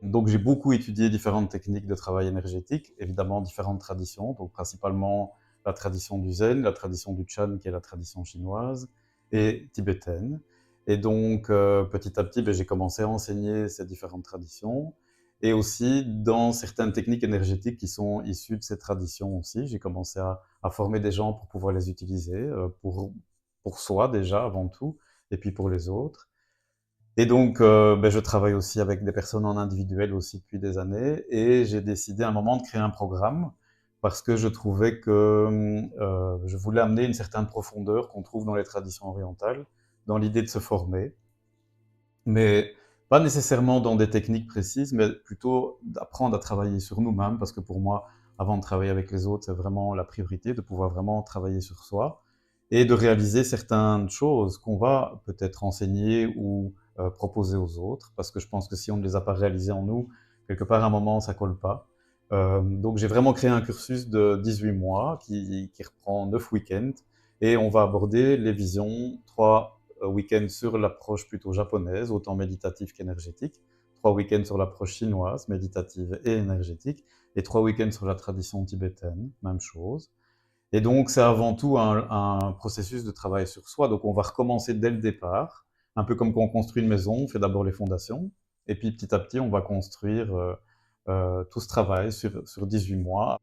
Donc j'ai beaucoup étudié différentes techniques de travail énergétique, évidemment différentes traditions, donc principalement la tradition du Zen, la tradition du Chan qui est la tradition chinoise et tibétaine. Et donc petit à petit, j'ai commencé à enseigner ces différentes traditions et aussi dans certaines techniques énergétiques qui sont issues de ces traditions aussi. J'ai commencé à former des gens pour pouvoir les utiliser, pour soi déjà avant tout, et puis pour les autres. Et donc, je travaille aussi avec des personnes en individuel aussi depuis des années et j'ai décidé à un moment de créer un programme parce que je trouvais que je voulais amener une certaine profondeur qu'on trouve dans les traditions orientales, dans l'idée de se former, mais pas nécessairement dans des techniques précises, mais plutôt d'apprendre à travailler sur nous-mêmes parce que pour moi, avant de travailler avec les autres, c'est vraiment la priorité de pouvoir vraiment travailler sur soi et de réaliser certaines choses qu'on va peut-être enseigner ou proposer aux autres, parce que je pense que si on ne les a pas réalisées en nous, quelque part à un moment, ça colle pas. Donc j'ai vraiment créé un cursus de 18 mois qui reprend 9 week-ends et on va aborder les visions, 3 week-ends sur l'approche plutôt japonaise, autant méditative qu'énergétique, 3 week-ends sur l'approche chinoise, méditative et énergétique, et 3 week-ends sur la tradition tibétaine, même chose. Et donc, c'est avant tout un processus de travail sur soi. Donc, on va recommencer dès le départ, un peu comme quand on construit une maison, on fait d'abord les fondations, et puis petit à petit, on va construire tout ce travail sur 18 mois.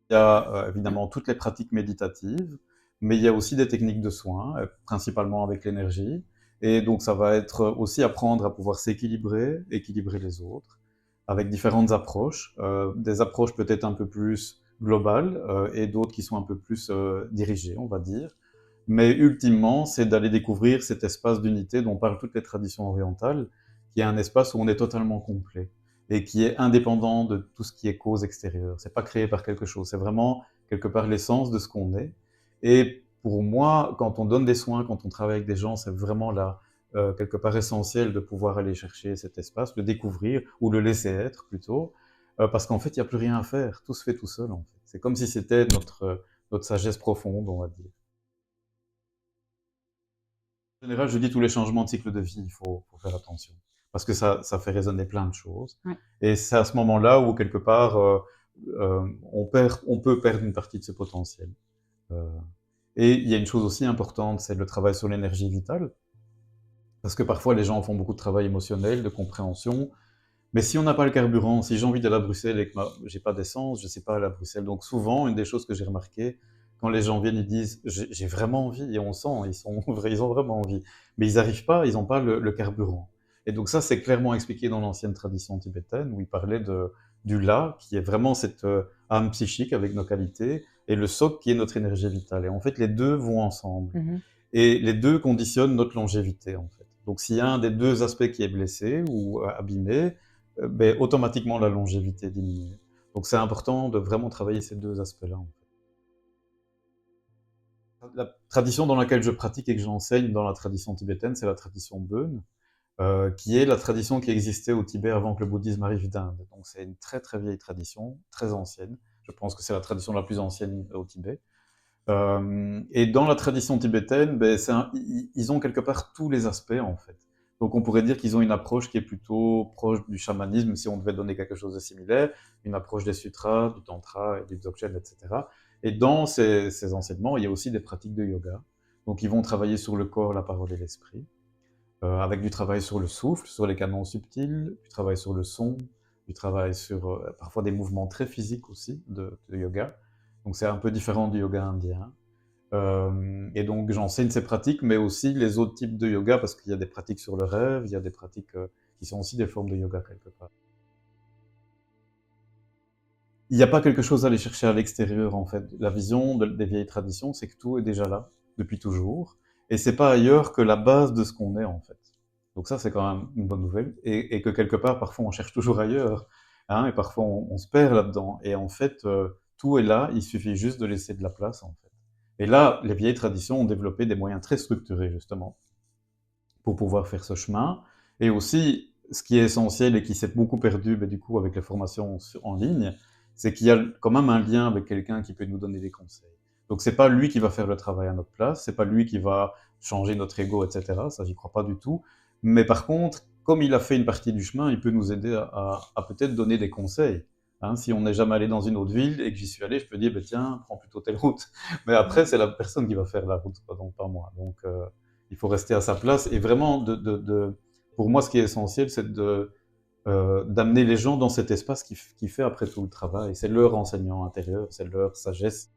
Il y a évidemment toutes les pratiques méditatives, mais il y a aussi des techniques de soins, principalement avec l'énergie. Et donc, ça va être aussi apprendre à pouvoir s'équilibrer, équilibrer les autres, avec différentes approches. Des approches peut-être un peu plus globales et d'autres qui sont un peu plus dirigées, on va dire. Mais ultimement, c'est d'aller découvrir cet espace d'unité dont parlent toutes les traditions orientales, qui est un espace où on est totalement complet et qui est indépendant de tout ce qui est cause extérieure. C'est pas créé par quelque chose, c'est vraiment quelque part l'essence de ce qu'on est. Et pour moi, quand on donne des soins, quand on travaille avec des gens, c'est vraiment là, quelque part essentiel de pouvoir aller chercher cet espace, le découvrir ou le laisser être plutôt, parce qu'en fait, il n'y a plus rien à faire. Tout se fait tout seul, en fait. C'est comme si c'était notre sagesse profonde, on va dire. En général, je dis tous les changements de cycle de vie, faut faire attention. Parce que ça fait résonner plein de choses. Ouais. Et c'est à ce moment-là où, quelque part, on peut perdre une partie de ce potentiel. Euh, et il y a une chose aussi importante, c'est le travail sur l'énergie vitale. Parce que parfois, les gens font beaucoup de travail émotionnel, de compréhension. Mais si on n'a pas le carburant, si j'ai envie d'aller à Bruxelles et que j'ai pas d'essence, je sais pas aller à Bruxelles. Donc souvent, une des choses que j'ai remarqué, quand les gens viennent, ils disent j'ai vraiment envie et on sent, ils ont vraiment envie, mais ils n'arrivent pas, ils n'ont pas le carburant. Et donc ça, c'est clairement expliqué dans l'ancienne tradition tibétaine où il parlait du La, qui est vraiment cette âme psychique avec nos qualités, et le Sok qui est notre énergie vitale. Et en fait, les deux vont ensemble. Mhm. Et les deux conditionnent notre longévité, en fait. Donc, s'il y a un des deux aspects qui est blessé ou abîmé, automatiquement la longévité diminue. Donc, c'est important de vraiment travailler ces deux aspects-là. En fait. La tradition dans laquelle je pratique et que j'enseigne dans la tradition tibétaine, c'est la tradition Bön, qui est la tradition qui existait au Tibet avant que le bouddhisme arrive d'Inde. Donc, c'est une très très vieille tradition, très ancienne. Je pense que c'est la tradition la plus ancienne au Tibet. Et dans la tradition tibétaine, ils ont quelque part tous les aspects en fait. Donc on pourrait dire qu'ils ont une approche qui est plutôt proche du chamanisme, si on devait donner quelque chose de similaire, une approche des sutras, du tantra et du dzogchen, etc. Et dans ces enseignements, il y a aussi des pratiques de yoga. Donc ils vont travailler sur le corps, la parole et l'esprit, avec du travail sur le souffle, sur les canaux subtils, du travail sur le son, du travail sur parfois des mouvements très physiques aussi de yoga. Donc c'est un peu différent du yoga indien. Et donc j'enseigne ces pratiques, mais aussi les autres types de yoga, parce qu'il y a des pratiques sur le rêve, il y a des pratiques qui sont aussi des formes de yoga quelque part. Il n'y a pas quelque chose à aller chercher à l'extérieur en fait. La vision des vieilles traditions, c'est que tout est déjà là, depuis toujours, et c'est pas ailleurs que la base de ce qu'on est en fait. Donc ça, c'est quand même une bonne nouvelle, et que quelque part, parfois, on cherche toujours ailleurs, hein, et parfois, on se perd là-dedans. Et en fait, tout est là, il suffit juste de laisser de la place en fait. Et là, les vieilles traditions ont développé des moyens très structurés justement pour pouvoir faire ce chemin. Et aussi, ce qui est essentiel et qui s'est beaucoup perdu, du coup, avec les formations en ligne, c'est qu'il y a quand même un lien avec quelqu'un qui peut nous donner des conseils. Donc, c'est pas lui qui va faire le travail à notre place, c'est pas lui qui va changer notre ego, etc. Ça, j'y crois pas du tout. Mais par contre, comme il a fait une partie du chemin, il peut nous aider à peut-être donner des conseils. Hein, si on n'est jamais allé dans une autre ville et que j'y suis allé, je peux dire, bah, tiens, prends plutôt telle route. Mais après, c'est la personne qui va faire la route, quoi, donc pas moi. Donc, il faut rester à sa place. Et vraiment, pour moi, ce qui est essentiel, c'est d'amener les gens dans cet espace qui fait après tout le travail. C'est leur enseignant intérieur, c'est leur sagesse